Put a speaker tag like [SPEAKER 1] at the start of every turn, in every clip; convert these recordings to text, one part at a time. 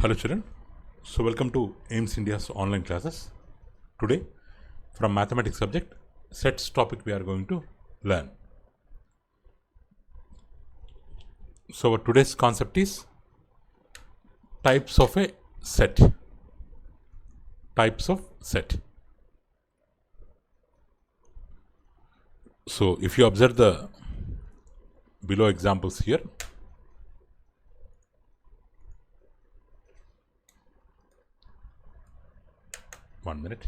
[SPEAKER 1] Hello children, so welcome to AIMS India's online classes. Today from mathematics subject sets topic we are going to learn. So our today's concept is types of a set. Types of set. So if you observe the below examples here, one minute.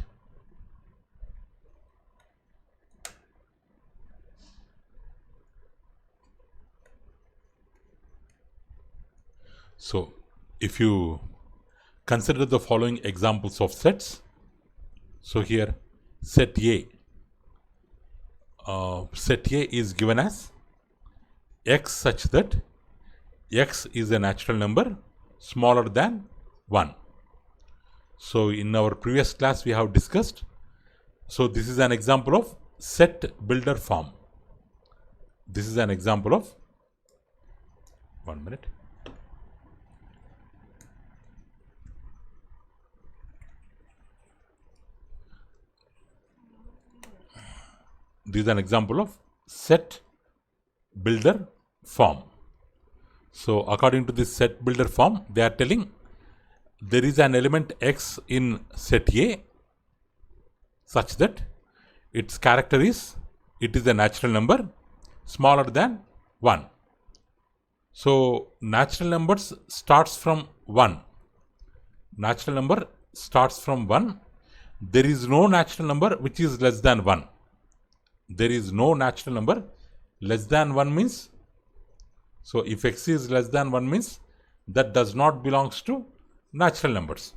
[SPEAKER 1] So if you consider the following examples of sets, so here set A is given as x such that x is a natural number smaller than 1. So in our previous class we have discussed, so this is an example of set builder form. This is an example of, one minute. This is an example of set builder form. So according to this set builder form, they are telling there is an element x in set A such that its character is, it is a natural number smaller than 1. So natural numbers starts from 1. Natural number starts from 1. There is no natural number which is less than 1. There is no natural number less than 1 means, so if x is less than 1 means that does not belongs to natural numbers.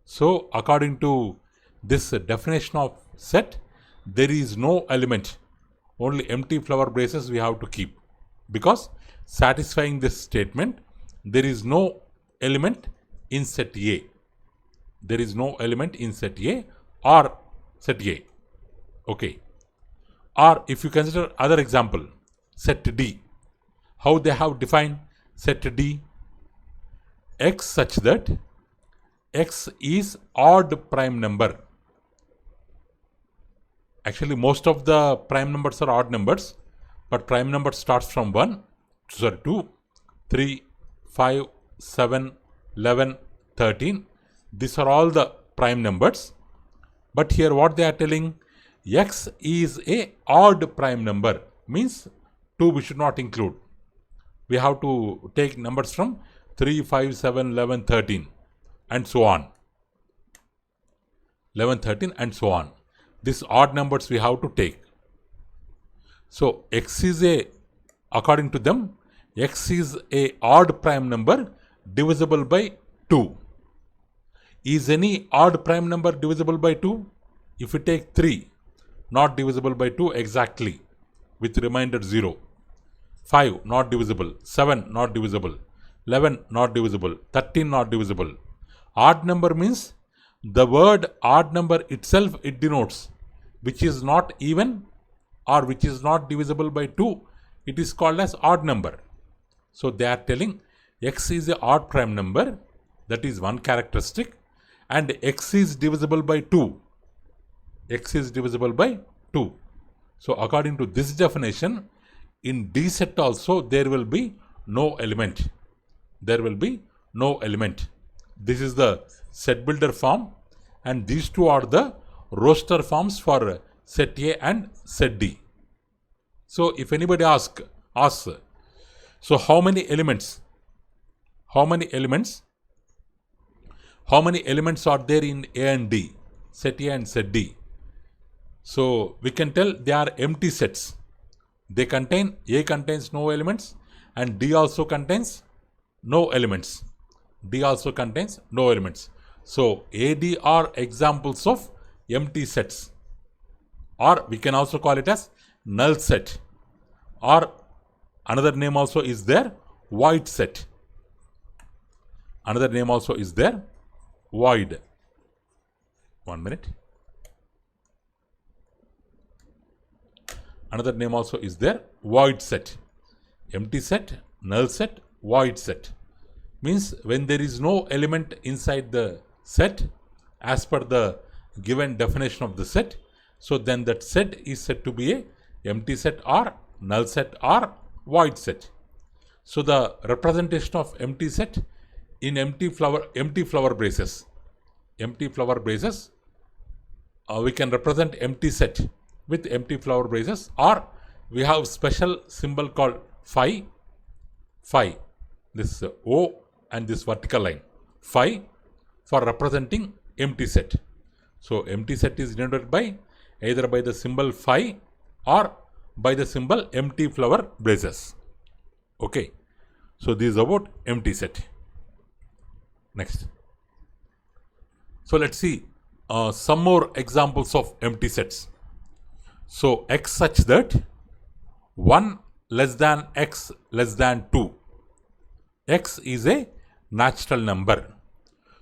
[SPEAKER 1] So according to this definition of set, there is no element, only empty flower braces we have to keep, because satisfying this statement, there is no element in set A. There is no element in set A or set A. Okay. Or if you consider other example, set D, how they have defined set D? X such that x is odd prime number. Actually most of the prime numbers are odd numbers, but prime number starts from 2, 3, 5, 7, 11, 13. These are all the prime numbers. But here what they are telling, x is a odd prime number, means 2 we should not include. We have to take numbers from 3, 5, 7, 11, 13 and so on. 11, 13 and so on. These odd numbers we have to take. So x is a, according to them, x is a odd prime number divisible by 2. Is any odd prime number divisible by 2? If we take 3, not divisible by 2 exactly, with remainder 0. 5 not divisible, 7 not divisible, 11 not divisible, 13 not divisible. Odd number means the word odd number itself, it denotes which is not even or which is not divisible by 2. It is called as odd number. So they are telling x is a odd prime number, that is one characteristic, and x is divisible by 2. X is divisible by 2. So according to this definition, in D set also there will be no element. There will be no element. This is the set builder form, and these two are the roster forms for set A and set D. So if anybody asks, so how many elements? How many elements are there in A and D? Set A and set D. So we can tell they are empty sets. They contain, A contains no elements and D also contains no elements. D also contains no elements. So AD are examples of empty sets, or we can also call it as null set, or another name also is there, void set. Another name also is there, void. 1 minute. Another name also is there, void set. Empty set, null set, void set. means when there is no element inside the set as per the given definition of the set, so then that set is said to be a empty set or null set or void set. So the representation of empty set in empty flower braces, we can represent empty set with empty flower braces, or we have special symbol called phi, this O and this vertical line, phi, for representing empty set. So empty set is denoted by either by the symbol phi or by the symbol empty flower braces. Okay, so this is about empty set. Next, so let's see some more examples of empty sets. So x such that 1 less than x less than 2. X is a natural number.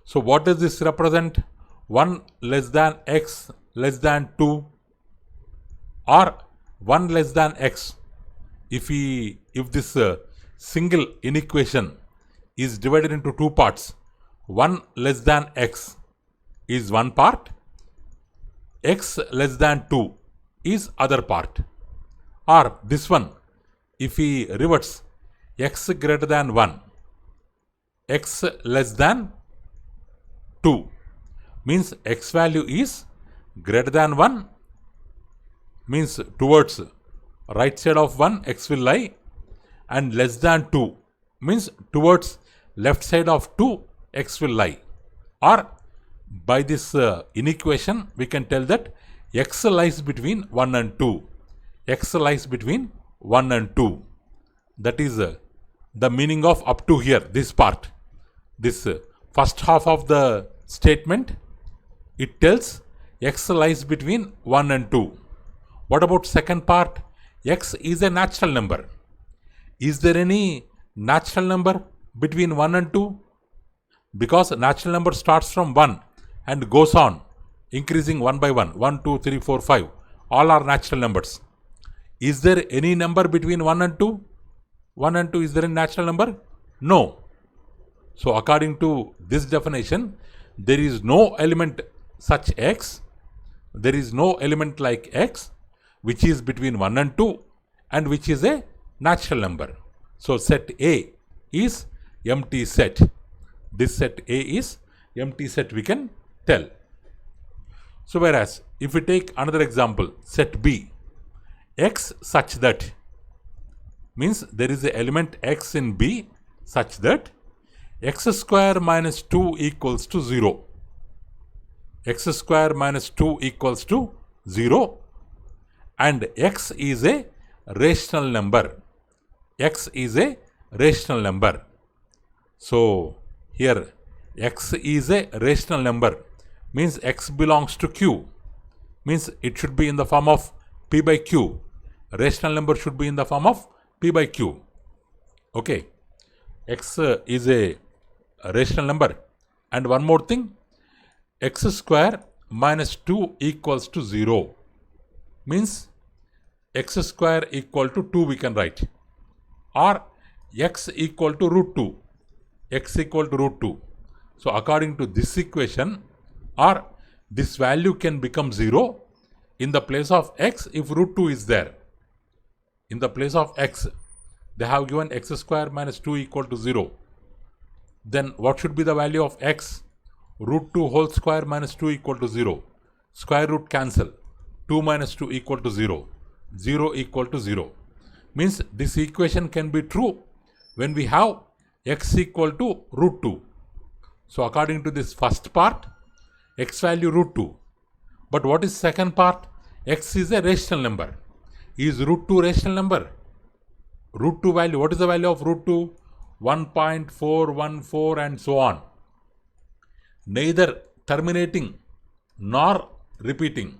[SPEAKER 1] So what does this represent? 1 less than x less than 2, or 1 less than x. If this single inequation is divided into two parts, 1 less than x is one part, x less than 2 is other part. Or this one, if we reverse, x greater than 1, x less than 2, means x value is greater than 1, means towards right side of 1 x will lie, and less than 2 means towards left side of 2 x will lie. Or by this inequation we can tell that x lies between 1 and 2. X lies between 1 and 2. That is the meaning of up to here, this part. This first half of the statement, it tells x lies between 1 and 2. What about second part? X is a natural number. Is there any natural number between 1 and 2? Because natural number starts from 1 and goes on increasing 1 by 1. 1, 2, 3, 4, 5. All are natural numbers. Is there any number between 1 and 2? 1 and 2, is there a natural number? No. So according to this definition, there is no element such x, there is no element like x which is between 1 and 2 and which is a natural number. So set A is empty set. This set A is empty set, we can tell. So whereas if we take another example, set B, x such that, means there is an element x in B such that x square minus 2 equals to 0. X square minus 2 equals to 0, and x is a rational number. X is a rational number. So here x is a rational number, means x belongs to Q, means it should be in the form of P by Q. Rational number should be in the form of P by Q. Okay, x is a rational number. And one more thing, x square minus 2 equals to 0, means x square equal to 2 we can write, or x equal to root 2, x equal to root 2. So according to this equation, or this value can become 0 in the place of x if root 2 is there. In the place of x, they have given x square minus 2 equal to 0. Then what should be the value of x? Root 2 whole square minus 2 equal to 0. Square root cancel. 2 minus 2 equal to 0. 0 equal to 0. Means this equation can be true when we have x equal to root 2. So according to this first part, x value root 2. But what is second part? X is a rational number. Is root 2 rational number? Root 2 value, what is the value of root 2? 1.414 and so on. Neither terminating nor repeating.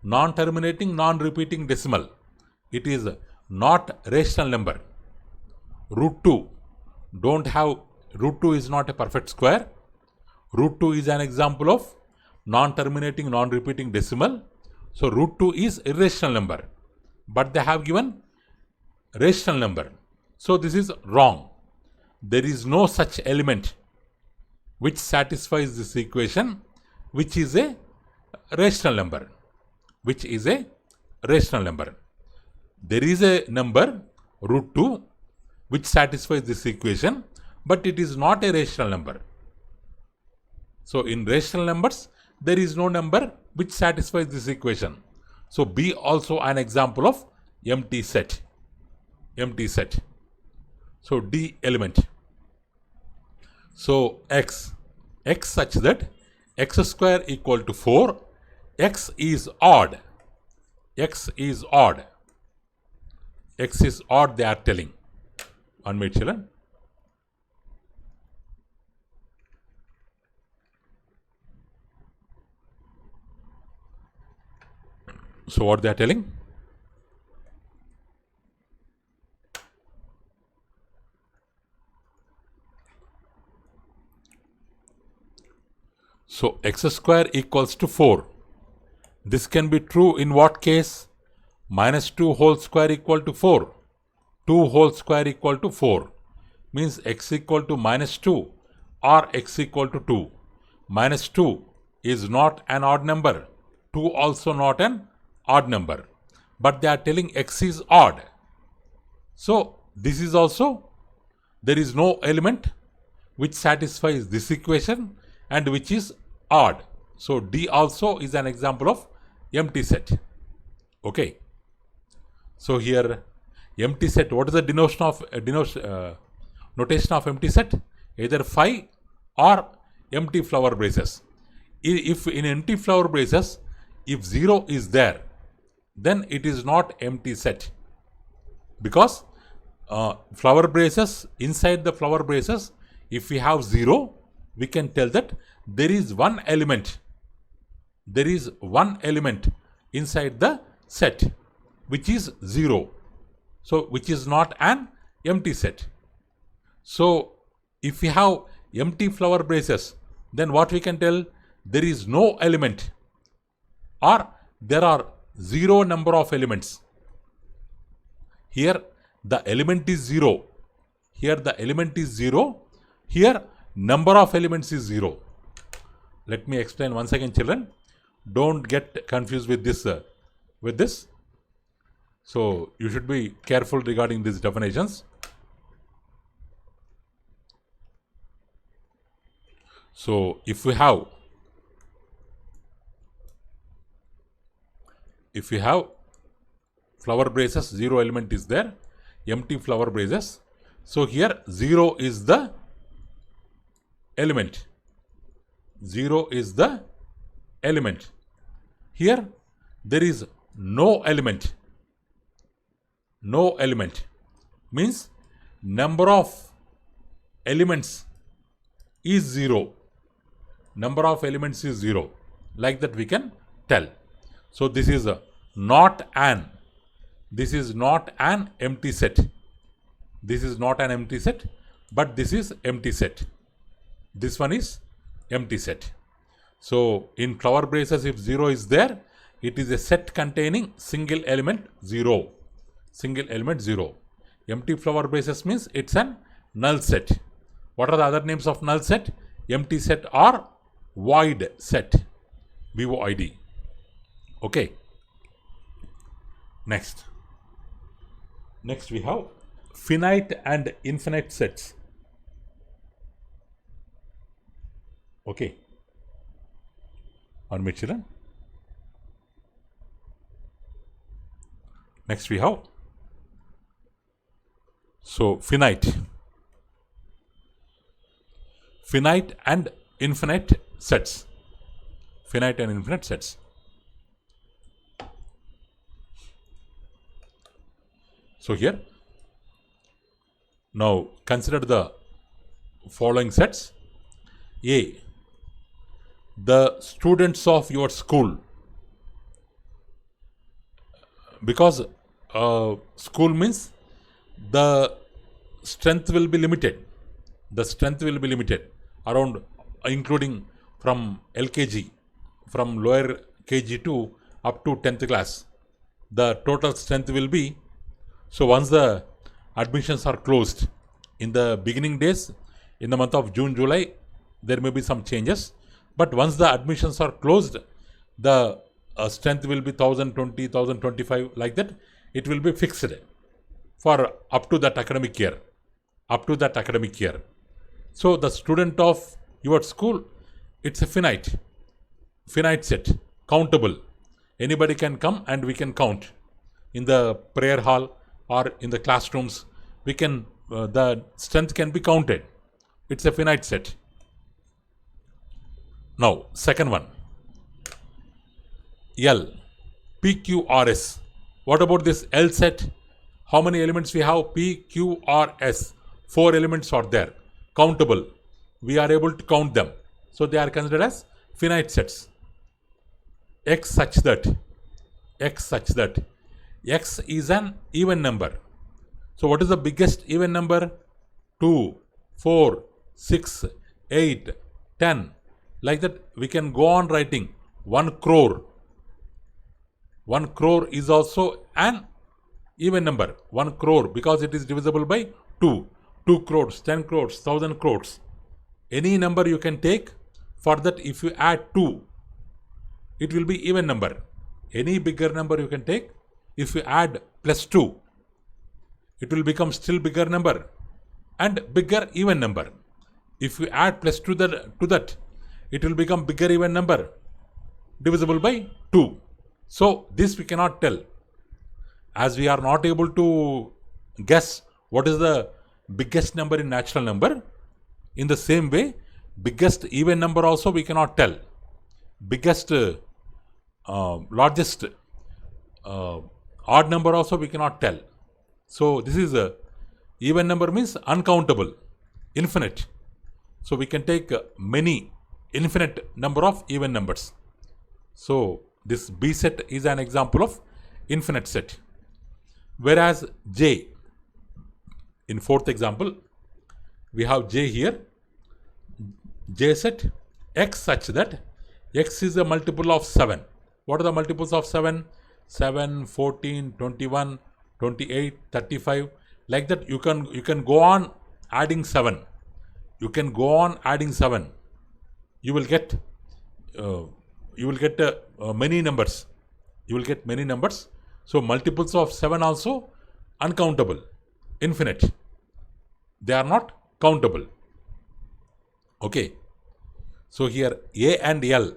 [SPEAKER 1] Non-terminating, non-repeating decimal. It is not rational number. Root 2 root 2 is not a perfect square. Root 2 is an example of non-terminating, non-repeating decimal. So root 2 is irrational number. But they have given rational number. So this is wrong. there is no such element which satisfies this equation, which is a rational number. Which is a rational number. There is a number root 2 which satisfies this equation, but it is not a rational number. So in rational numbers, there is no number which satisfies this equation. So B also an example of empty set. Empty set. So D element. So x such that x square equal to 4, x is odd. X is odd. X is odd, they are telling. 1 minute, children. So what they are telling? So x square equals to 4. This can be true in what case? Minus 2 whole square equal to 4. 2 whole square equal to 4. Means x equal to minus 2 or x equal to 2. Minus 2 is not an odd number. 2 also not an odd number. But they are telling x is odd. So this is also, there is no element which satisfies this equation and which is odd. So D also is an example of empty set. Okay. So here empty set, what is the notation of empty set? Either phi or empty flower braces. If in empty flower braces, if 0 is there, then it is not empty set. Because flower braces, inside the flower braces, if we have 0, we can tell that there is one element. There is one element inside the set which is 0. So which is not an empty set. So if we have empty flower braces, then what we can tell? There is no element, or there are 0 number of elements. Here the element is 0. Here the element is 0. Here number of elements is 0. Let me explain once again, children. Don't get confused with this. So you should be careful regarding these definitions. So if we have flower braces, 0 element is there, empty flower braces. So here 0 is the element. 0 is the element. Here there is no element. No element means number of elements is 0. Number of elements is 0. Like that we can tell. So this is not an empty set. This is not an empty set, but this is empty set. This one is empty set. So in flower braces, if 0 is there, it is a set containing single element 0. Single element 0. Empty flower braces means it's an null set. What are the other names of null set? Empty set or void set. VOID. Okay. Next we have finite and infinite sets. Okay. On me, children. Next we have finite and infinite sets. Finite and infinite sets. So here, now consider the following sets. A, the students of your school. Because school means the strength will be limited. The strength will be limited around, including from LKG, from lower KG to up to 10th class. The total strength will be, so once the admissions are closed In the beginning days, in the month of June, July, there may be some changes. But once the admissions are closed, the strength will be 1020, 1025, like that. It will be fixed for up to that academic year. Up to that academic year. So the student of your school, it's a finite set, countable. Anybody can come and we can count. In the prayer hall or in the classrooms, we can the strength can be counted. It's a finite set. Now, second one, L, P, Q, R, S. What about this L set? How many elements we have? P, Q, R, S. 4 elements are there. Countable. We are able to count them. So they are considered as finite sets. X such that X is an even number. So what is the biggest even number? 2, 4, 6, 8, 10. Like that, we can go on writing 1 crore. 1 crore is also an even number. 1 crore because it is divisible by 2. 2 crores, 10 crores, 1000 crores. Any number you can take. For that, if you add 2, it will be even number. Any bigger number you can take. If you add plus 2, it will become still bigger number and bigger even number. If you add plus 2 to that, it will become bigger even number divisible by 2. So this we cannot tell. As we are not able to guess what is the biggest number in natural number, in the same way, biggest even number also we cannot tell. Biggest, largest odd number also we cannot tell. So this is a even number means uncountable, infinite. So we can take many infinite number of even numbers. So this B set is an example of infinite set. Whereas J, in fourth example, we have J here. J set X such that X is a multiple of 7. What are the multiples of 7? 7, 14, 21, 28, 35. Like that you can go on adding 7. You can go on adding 7. You will get many numbers. You will get many numbers. So multiples of 7 also uncountable, infinite. They are not countable. Okay. So here A and L,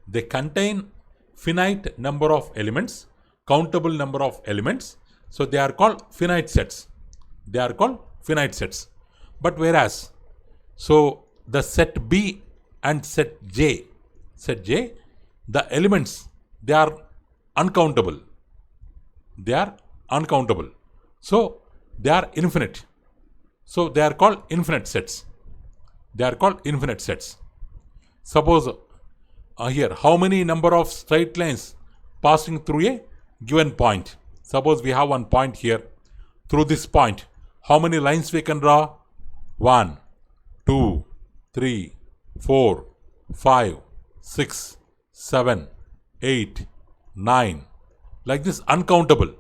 [SPEAKER 1] they contain finite number of elements, countable number of elements. So they are called finite sets. But whereas, so the set B and set J, the elements, they are uncountable. So they are infinite. So they are called infinite sets. Suppose here, how many number of straight lines passing through a given point? Suppose we have one point here. Through this point, how many lines we can draw? 1, 2, 3, 4, 5, 6, 7, 8, 9. Like this, uncountable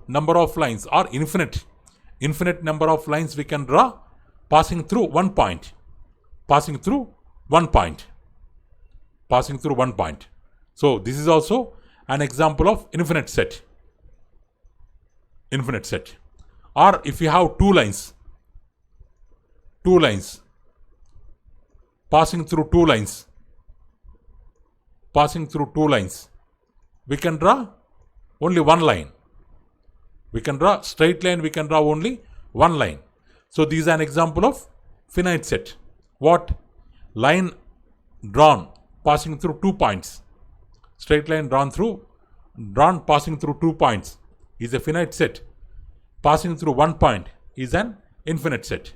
[SPEAKER 1] number of lines or infinite number of lines we can draw passing through one point. So this is also an example of infinite set. Or if you have two lines passing through two lines, we can draw only one line. We can draw straight line, we can draw only one line. So this is an example of finite set. What? Line drawn passing through 2 points. Straight line drawn passing through 2 points is a finite set. Passing through 1 point is an infinite set.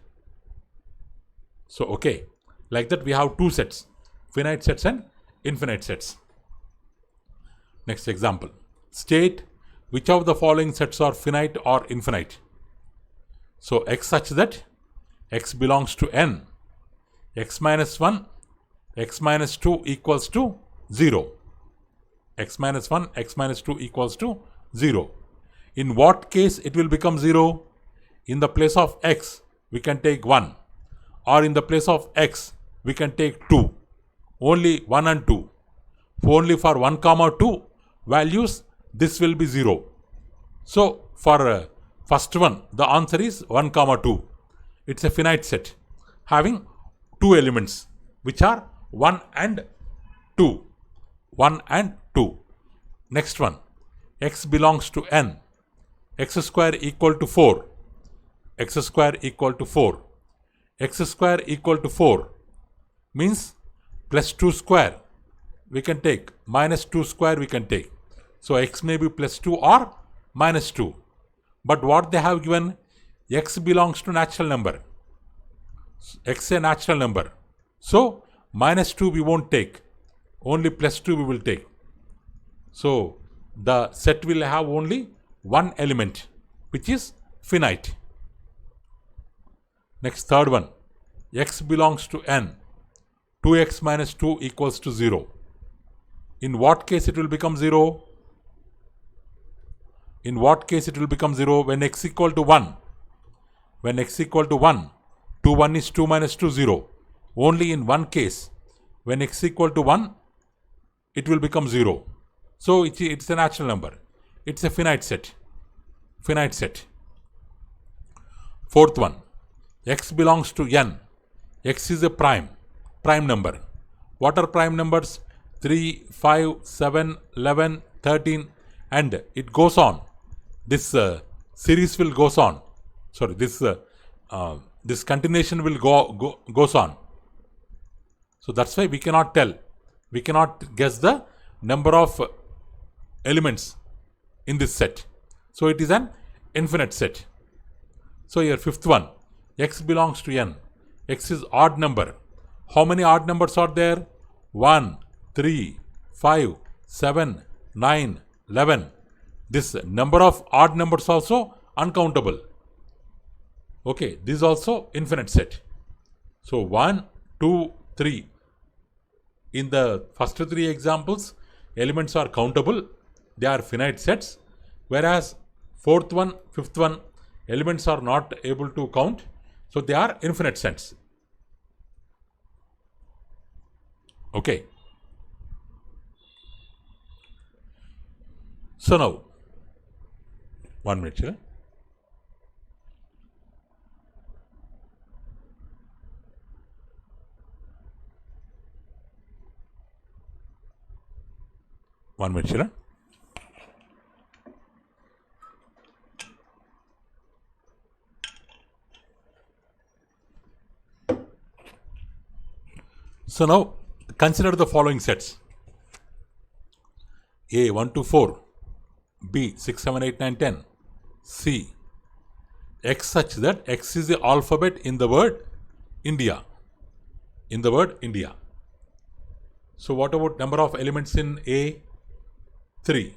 [SPEAKER 1] So okay, like that we have 2 sets, finite sets and infinite sets. Next example. State which of the following sets are finite or infinite. So X such that X belongs to N. X minus 1, X minus 2 equals to 0. X minus 1, X minus 2 equals to 0. In what case it will become 0? in the place of x, we can take 1. Or in the place of x, we can take 2. Only 1 and 2. Only for 1 comma 2 values, this will be 0. So, for first one, the answer is 1 comma 2. It's a finite set having 2 elements, which are 1 and 2. 1 and 2. Next one, x belongs to n. X square equal to 4. X square equal to 4. X square equal to 4 means plus 2 square we can take, minus 2 square we can take. So x may be plus 2 or minus 2. But what they have given, x belongs to natural number. X a natural number. So minus 2 we won't take. Only plus 2 we will take. So the set will have only one element, which is finite. Next, third one. X belongs to n. 2x minus 2 equals to 0. In what case it will become 0? In what case it will become 0? When x equal to 1. When x equal to 1. 2, 1 is 2 minus 2, 0. Only in one case. When x equal to 1, it will become 0. So it's a natural number. It's a finite set. Finite set. Fourth one. X belongs to n. X is a prime number. What are prime numbers? 3, 5, 7, 11, 13, and it goes on. This series will goes on. Sorry, this continuation will goes on. So that's why we cannot tell. We cannot guess the number of elements in this set. So it is an infinite set. So here fifth one. X belongs to n. X is odd number. How many odd numbers are there? 1, 3, 5, 7, 9, 11. This number of odd numbers also uncountable. Okay, this is also infinite set. So 1, 2, 3. In the first 3 examples, elements are countable. They are finite sets. Whereas fourth one, fifth one, elements are not able to count. So they are infinite sets. Okay. So now, 1 minute. Children. One minute, children. So now consider the following sets. A 1 to 4, B 6, 7, 8, 9, 10, C X such that X is the alphabet in the word India. In the word India. So what about number of elements in A? 3.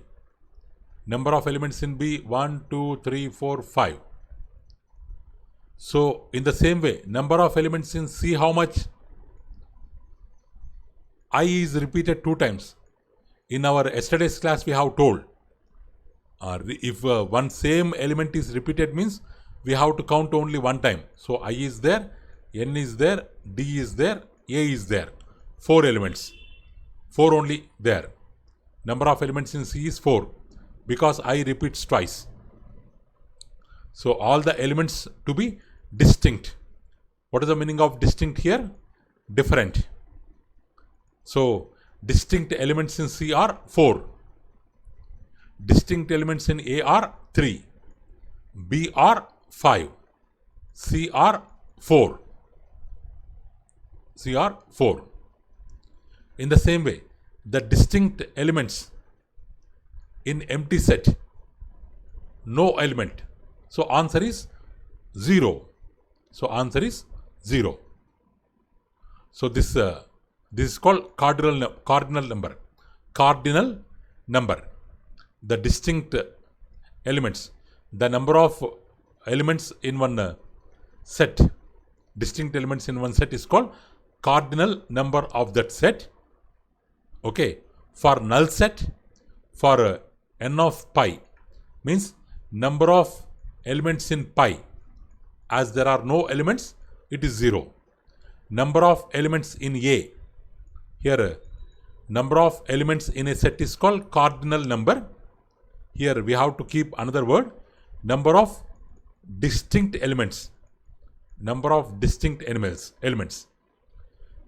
[SPEAKER 1] Number of elements in B? 1, 2, 3, 4, 5. So in the same way, number of elements in C, how much? I is repeated 2 times. In our yesterday's class, we have told if one same element is repeated means we have to count only 1 time. So I is there, N is there, D is there, A is there. 4 elements. 4 only there. Number of elements in C is 4 because I repeats twice. So all the elements to be distinct. What is the meaning of distinct here? Different. So distinct elements in C are 4. Distinct elements in A are 3. B are 5. C are 4. C are 4. In the same way, the distinct elements in empty set, no element. So answer is 0. So answer is 0. So this is called cardinal number. Cardinal number. The distinct elements. The number of elements in one set. Distinct elements in one set is called cardinal number of that set. Okay. For null set, for n of pi, means number of elements in pi. as there are no elements, it is 0. Number of elements in A. Here, number of elements in a set is called cardinal number. Here we have to keep another word, number of distinct elements. Number of distinct elements.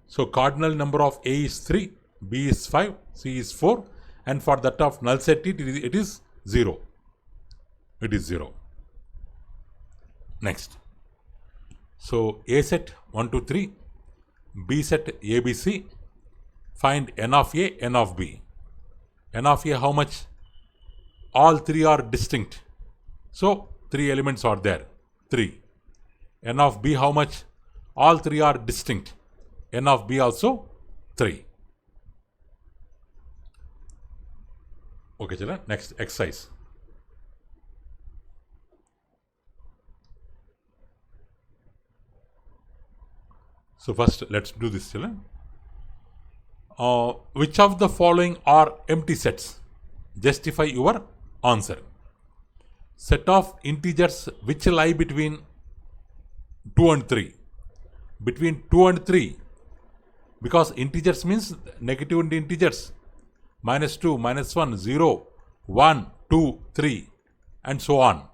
[SPEAKER 1] So cardinal number of A is 3, B is 5, C is 4, and for that of null set it is 0. It is 0. Next. So A set 1, 2, 3, B set A, B, C. Find n of A, n of B. N of A how much? All 3 are distinct. So 3 elements are there. 3. N of B how much? All 3 are distinct. N of B also 3. Okay, children. Next exercise. So first let's do this, children. Which of the following are empty sets? Justify your answer. Set of integers which lie between 2 and 3. Between 2 and 3, because integers means negative integers. -2, -1, 0, 1, 2, 3, and so on.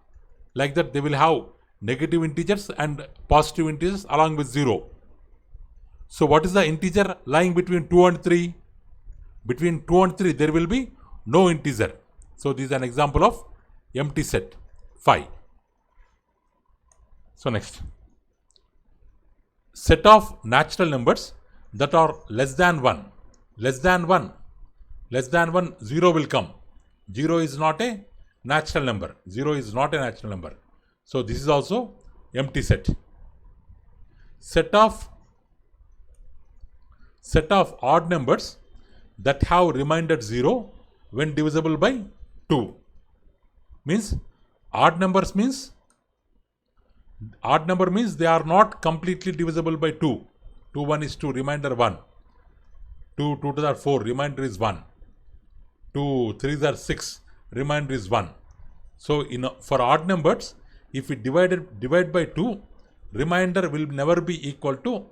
[SPEAKER 1] Like that they will have negative integers and positive integers along with 0. So what is the integer lying between 2 and 3? Between 2 and 3 there will be no integer. So this is an example of empty set 5. So next. Set of natural numbers that are less than 1. Less than 1. Less than 1, 0 will come. 0 is not a natural number. 0 is not a natural number. So this is also empty set. Set of odd numbers that have remainder 0 when divisible by 2. Means odd number means they are not completely divisible by 2. 2, 1 is 2, remainder 1. 2, 2 to the 4, remainder is 1. 2, 3 are 6, remainder is 1. So for odd numbers, if we divide by 2, remainder will never be equal to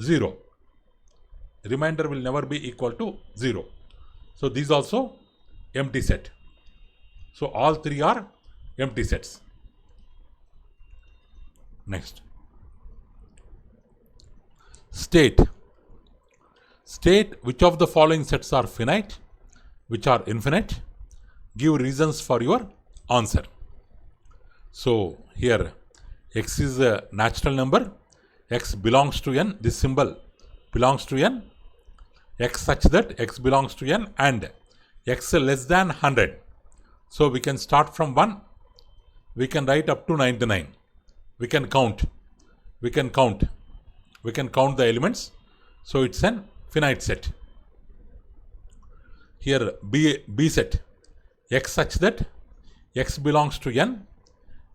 [SPEAKER 1] 0. Remainder will never be equal to 0. So these also empty set. So all 3 are empty sets. Next. State. State which of the following sets are finite, which are infinite. Give reasons for your answer. So here x is a natural number. X belongs to n. This symbol belongs to n. X such that x belongs to n and x less than 100. So we can start from 1. We can write up to 99. We can count. We can count the elements. So it's an finite set. Here B set. X such that x belongs to n.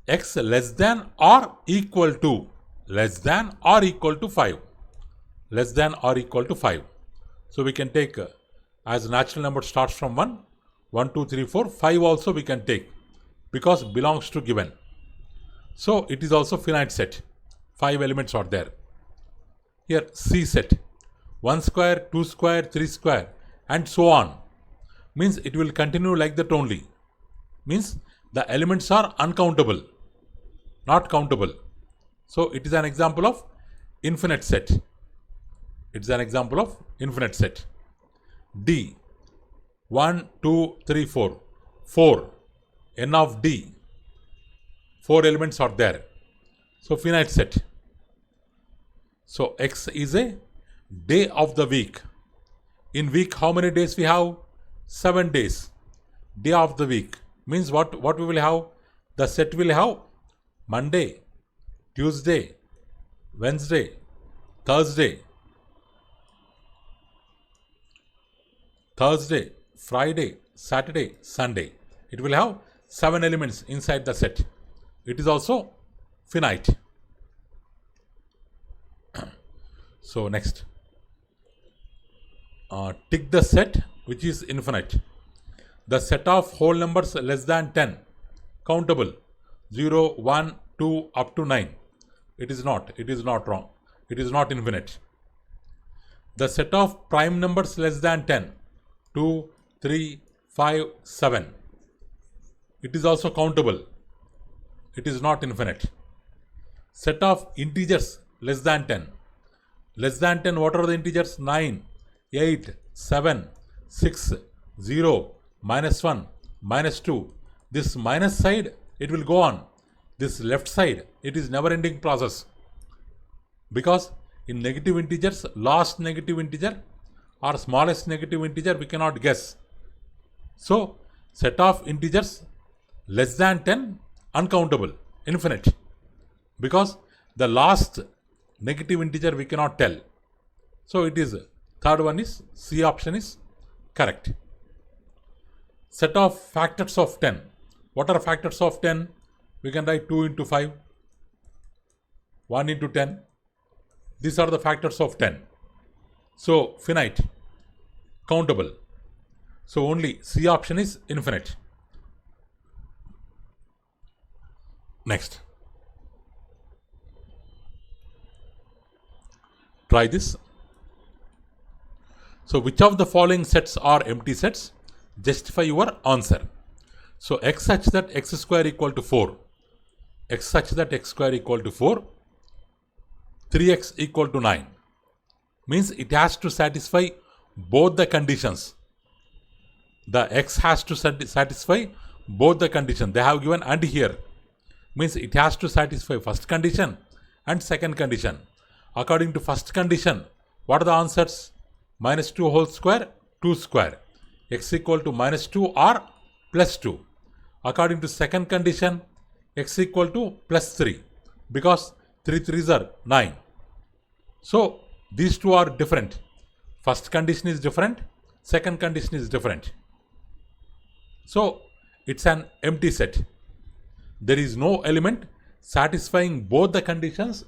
[SPEAKER 1] X less than or equal to 5. Less than or equal to 5. So we can take as natural number starts from 1. 1, 2, 3, 4. 5 also we can take because belongs to given. So it is also finite set. 5 elements are there. Here C set. 1 square, 2 square, 3 square and so on. Means it will continue like that only. Means the elements are uncountable, not countable. So it is an example of infinite set. It is an example of infinite set. D. 1, 2, 3, 4. 4. N of D. 4 elements are there. So finite set. So X is a day of the week. In week how many days we have? 7 days. Day of the week. Means what we will have? The set will have Monday, Tuesday, Wednesday, Thursday, Friday, Saturday, Sunday. It will have 7 elements inside the set. It is also finite. So next. Tick the set which is infinite. The set of whole numbers less than 10. Countable. 0, 1, 2 up to 9. It is not wrong. It is not infinite. The set of prime numbers less than 10, 2, 3, 5, 7. It is also countable. It is not infinite. Set of integers less than 10. Less than 10, what are the integers? 9, 8, 7, 6, 0, minus 1, minus 2. This minus side, it will go on. This left side, it is never ending process. Because in negative integers, last negative integer or smallest negative integer, we cannot guess. So, set of integers less than 10, uncountable, infinite. Because the last negative integer we cannot tell. So, it is, third one is, C option is correct. Set of factors of 10. What are factors of 10? We can write 2 into 5, 1 into 10. These are the factors of 10. So, finite, countable. So, only C option is infinite. Next. Try this. So, which of the following sets are empty sets? Justify your answer. So, x such that x square equal to 4. X such that x square equal to 4. 3x equal to 9. Means it has to satisfy both the conditions. The x has to satisfy both the conditions. They have given and here. Means it has to satisfy first condition and second condition. According to first condition, what are the answers? Minus 2 whole square, 2 square. X equal to minus 2 or plus 2. According to second condition, x equal to plus 3. Because 3 3s are 9. So, these two are different. First condition is different. Second condition is different. So, it's an empty set. There is no element satisfying both the conditions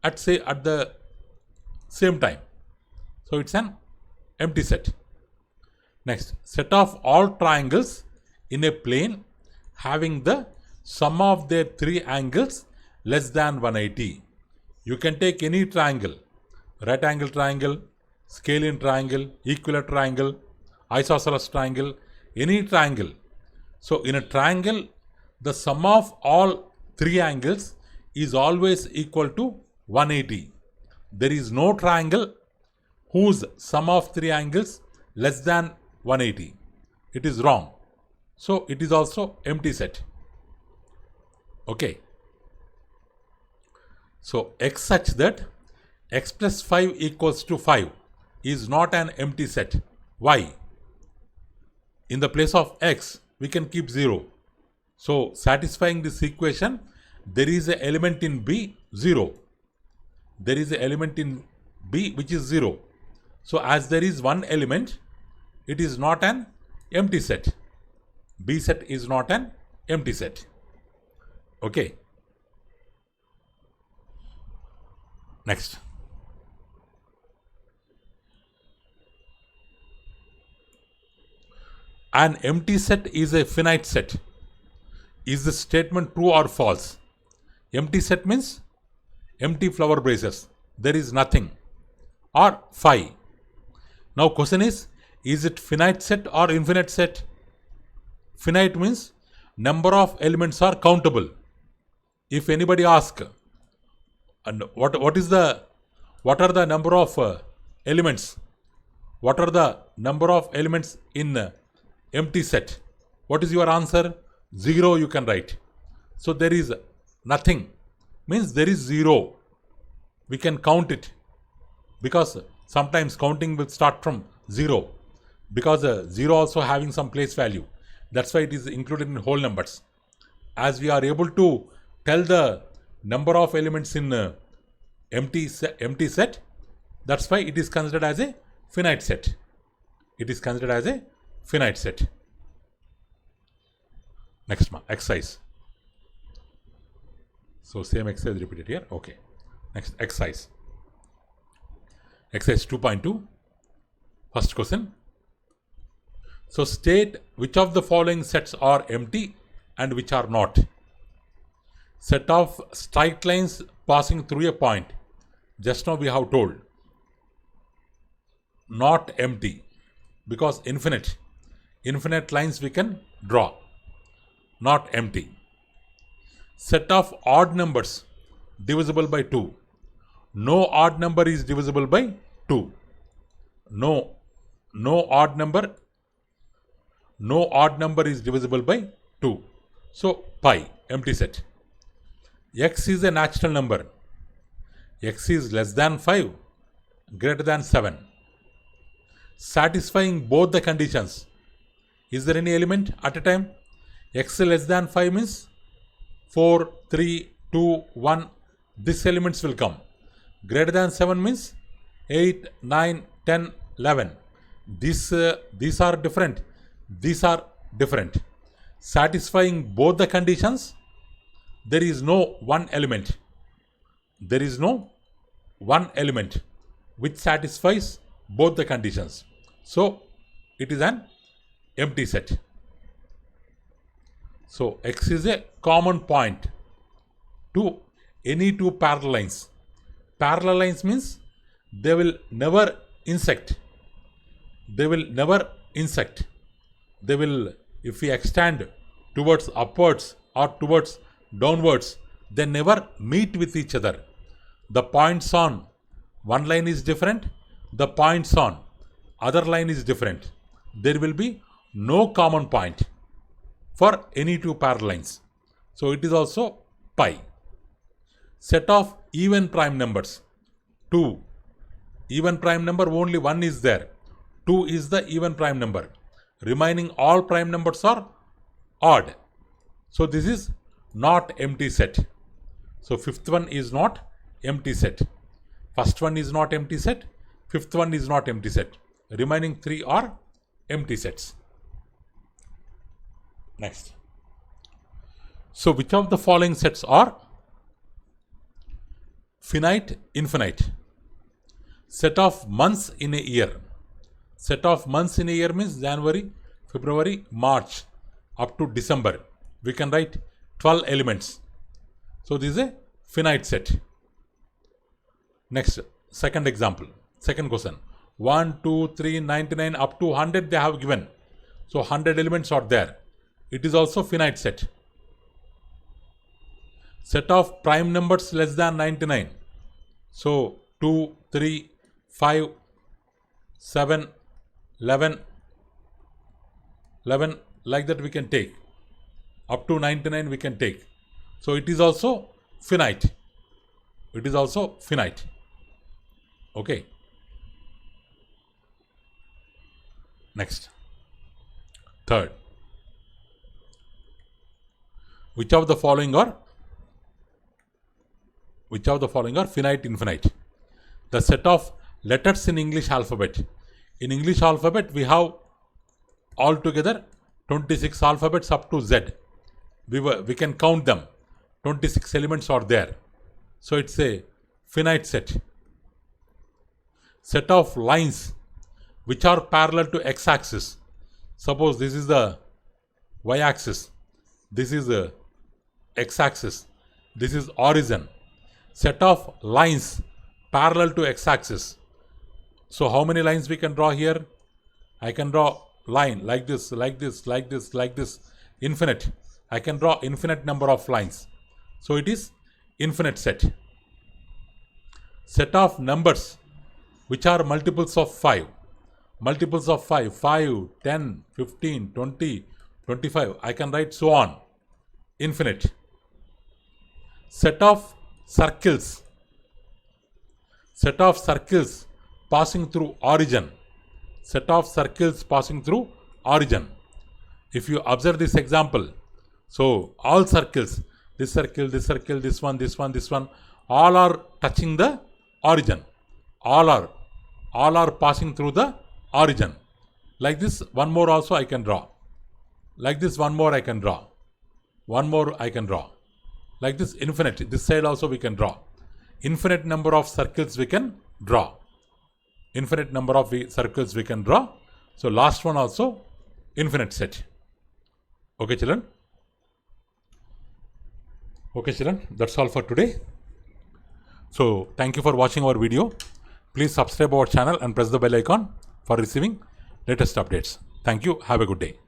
[SPEAKER 1] at the same time. So, it's an empty set. Next, set of all triangles in a plane having the sum of their three angles less than 180. You can take any triangle, right angle triangle, scalene triangle, equilateral triangle, isosceles triangle, any triangle. So, in a triangle, the sum of all three angles is always equal to 180. There is no triangle whose sum of three angles less than 180. It is wrong. So, it is also empty set. Okay. So, x such that x plus 5 equals to 5 is not an empty set. Why? In the place of x, we can keep 0. So, satisfying this equation, there is an element in B, 0. There is an element in B which is 0. So, as there is one element, it is not an empty set. B set is not an empty set. Okay. Next. An empty set is a finite set. Is the statement true or false? Empty set means empty flower braces. There is nothing. Or phi. Now question is it finite set or infinite set? Finite means number of elements are countable. If anybody asks, and what are the number of elements? What are the number of elements in empty set? What is your answer? 0 you can write. So there is nothing. Means there is 0. We can count it. Because sometimes counting will start from 0. Because 0 also having some place value. That's why it is included in whole numbers. As we are able to tell the number of elements in empty set, that's why it is considered as a finite set. It is considered as a finite set. Next exercise. So same exercise repeated here. Okay. Next exercise. Exercise 2.2. First question. So state which of the following sets are empty and which are not. Set of straight lines passing through a point. Just now we have told. Not empty, because infinite. Infinite lines we can draw. Not empty. Set of odd numbers divisible by 2. No odd number is divisible by 2. No odd number is divisible by 2. So pi, empty set. X is a natural number. X is less than 5, greater than 7. Satisfying both the conditions. Is there any element at a time? X less than 5 means 4, 3, 2, 1. These elements will come. Greater than 7 means 8, 9, 10, 11. These are different. These are different. Satisfying both the conditions, there is no one element. There is no one element which satisfies both the conditions. So it is an empty set. So X is a common point to any two parallel lines. Parallel lines means they will never intersect. They will never intersect. They will, if we extend towards upwards or towards downwards, they never meet with each other. The points on one line is different. The points on other line is different. There will be no common point for any two parallel lines. So it is also pi. Set of even prime numbers. 2. Even prime number, only 1 is there. 2 is the even prime number. Remaining all prime numbers are odd. So this is not empty set. So fifth one is not empty set. First one is not empty set. Fifth one is not empty set. Remaining 3 are empty sets. Next. So which of the following sets are finite, infinite? Set of months in a year. Set of months in a year means January, February, March up to December. We can write 12 elements. So this is a finite set. Next, second example, second question. 1, 2, 3, 99 up to 100 they have given. So 100 elements are there. It is also finite set. Set of prime numbers less than 99. So 2, 3, 5, 7, 11, like that we can take. Up to 99 we can take. So it is also finite. It is also finite. Okay. Next. Third. Which of the following are finite, infinite? The set of letters in English alphabet. In English alphabet we have altogether 26 alphabets up to Z. We can count them. 26 elements are there. So it's a finite set. Set of lines which are parallel to x-axis. Suppose this is the y-axis. This is the x-axis. This is origin. Set of lines parallel to x-axis. So how many lines we can draw here? I can draw line like this, like this, like this, like this. Infinite. I can draw infinite number of lines. So it is infinite set. Set of numbers which are multiples of 5. Multiples of 5. 5, 10, 15, 20, 25. I can write so on. Infinite. Set of circles. Set of circles passing through origin. Set of circles passing through origin. If you observe this example, so all circles, this circle, this circle, this one, this one, this one, all are touching the origin. All are passing through the origin. Like this, one more also I can draw. Like this, one more I can draw. One more I can draw. Like this, infinite. This side also we can draw. Infinite number of circles we can draw. Infinite number of circles we can draw. So last one also infinite set. Okay, children. Okay, children, that's all for today. So thank you for watching our video. Please subscribe our channel and press the bell icon for receiving latest updates. Thank you. Have a good day.